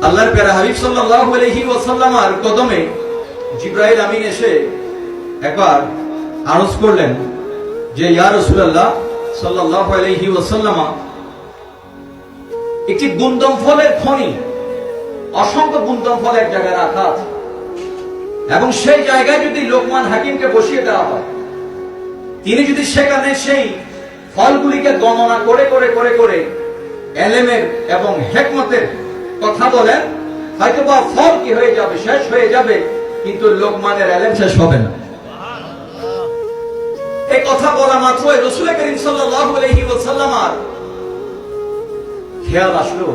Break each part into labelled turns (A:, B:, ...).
A: আল্লাহর প্যারা হাবিব সাল্লাল্লাহু আলাইহি ওয়াসাল্লামের কদমে জিবরাইল আমিন এসে একবার আরজ করলেন যে ইয়া রাসূলুল্লাহ সাল্লাল্লাহু আলাইহি ওয়াসাল্লাম, একটি গুন্দম ফলের খনি, অসংখ্য গুন্দম ফল এক জায়গায় রাখা আছে এবং সেই জায়গায় যদি লোকমান হাকিমকে বসিয়ে দেওয়া হয়, তিনি যদি সেখানে সেই ফলগুলিকে গণনা করে করে করে করে এলেমের এবং হিকমতের কথা বলেন, হয়তোবা ফল কি হয়ে যাবে, শেষ হয়ে যাবে, কিন্তু লোকমানের এলেম শেষ হবে না। এই কথা বলা মাত্র রাসূল করিম সাল্লাল্লাহু আলাইহি ওয়াসাল্লামের খেয়াল আসলো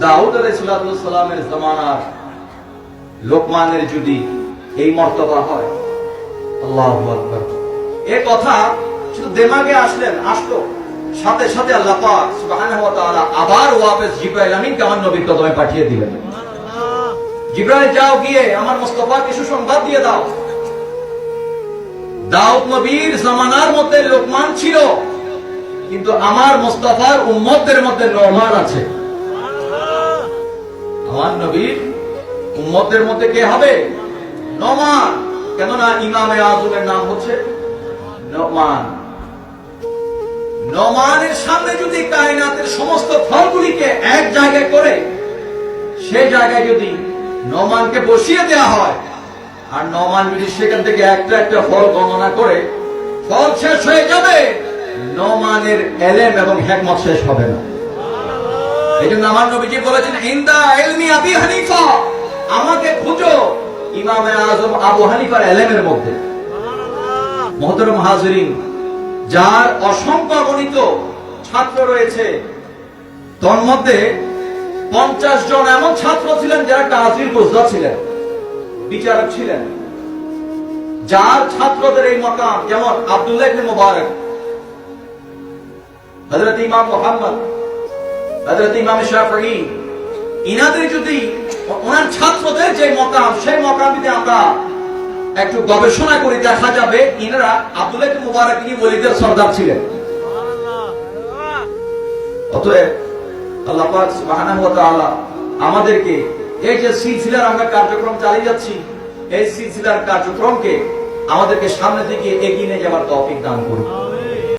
A: দাউদ আলাইহিস সালামের জামানার লোকমানের যদি এই মর্তবা হয়, আল্লাহু আকবার। এই কথা শুধু দিমাগে আসলো, সাথে সাথে আল্লাহ পাক সুবহানাহু ওয়া তাআলা আবার ওয়াপস জিবরাইল আমিনকে আমার নবীর কদমে পাঠিয়ে দিলেন। জিবরাইল, যাও গিয়ে আমার মুস্তাফাকে সুসংবাদ দিয়ে দাও, দাউদ নবীর জামানার মধ্যে লোকমান ছিল, কিন্তু আমার মুস্তাফার উম্মতদের মধ্যে নোমান আছে। আমার নবীর উম্মতদের মধ্যে কে হবে? নোমান। কেননা ইমামে আজমের নাম হচ্ছে নোমান। নোমানের সামনে যদি কায়নাতের সমস্ত ফলগুলিকে এক জায়গায় করে সেই জায়গায় যদি নোমানকে বসিয়ে দেওয়া হয়, আর নোমান যদি সেখান থেকে একটা একটা ফল গণনা করে, ফল শেষ হয়ে যাবে, নোমানের এলেম এবং হিকমত শেষ হবে না। এই জন্য আমার নবীজি বলেছেন, ইনদা ইলমি আবি হানিফা, আমাকে খুঁজো ইমামে আজম আবু হানিফার এলেমের মধ্যে। মুহতারাম হাজিরিন, যার অসংখ্য অগণিত ছাত্র রয়েছে, তার মধ্যে 50 জন এমন ছাত্র ছিলেন যারা কাজীর কুজা ছিলেন, বিচারক ছিলেন, যার ছাত্রদের এই মাকাম, যেমন আব্দুল্লাহ ইবনে মুবারক, হযরত ইমাম মুহাম্মদ, হযরত ইমাম শাফিঈ, ইনাদের যদি ওনার ছাত্রদের যে মাকাম, সেই মাকামে আমরা একটু গবেষণা করে দেখা যাবে ইনারা আব্দুল্লাহ ইবনে মুবারক ইনি ওলিদের সরদার ছিলেন। অতএব আল্লাহ পাক সুবহানাহু ওয়া তাআলা আমাদেরকে এই যে সিলসিলার আমরা কার্যক্রম চালিয়ে যাচ্ছি, এই সিলসিলার কার্যক্রমকে আমাদেরকে সামনে দিকে এগিয়ে নিয়ে যাওয়ার তৌফিক দান করুন।